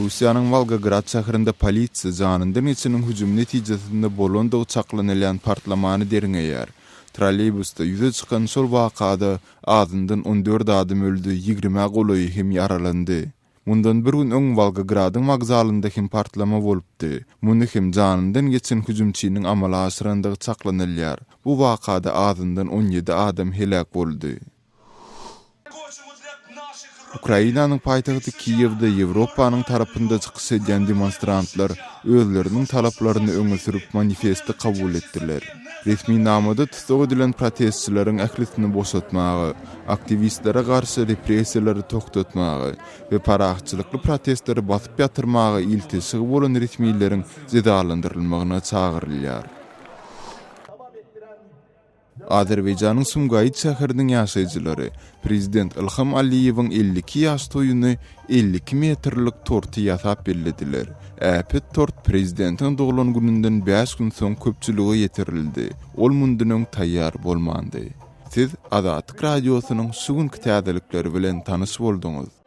Russiýanyň Volgograd şäherinde polisiýa janyndan geçinen hüjüm netijesinde bolan da uçaklanýan partlamany deriňeýär. Trolleybusda ýüze çykan şol wakada azyndan 14 adam öldü, 20 golaý hem yaralandy. Mundan bir gün öň Volgogradyň wagzalynda hem partlama bolupdy. Muny hem janyndan geçen hüjümçiniň amala aşyrandygy çaklanylýar. Bu wakada azyndan 17 adam helak boldy. Ukrainanyň paýtagty Kiýewde Ýewropanyň tarapynda çykyş edýän demonstrantlar özleriniň talaplaryny öňe sürüp manifesti kabul etdiler. Resmi namada tutsak edilen protestçilerin ählisini boşatmagy, aktivistlere garşy repressiýalary toktatmagy we paraçylykly protestleri basyp ýatyrmagy iltisi bolan resmiýetlerin jedalandyrylmagyna çagyrylýar. Azerbaýjanyň Sumgayit şäheriniň ýaşaýjylary Prezident Ilham Aliýewiň 52 ýaş toýuny 52 metrlik torty ýasap berlediler. Äpet tort prezidentiň doglan gününden 5 gün soň köpçülüge ýetirildi. Ol mundunyň taýýar bolmandy. Siz Azatlyk radiosynyň şu günkü täzelikleri bilen tanış bolduňyz.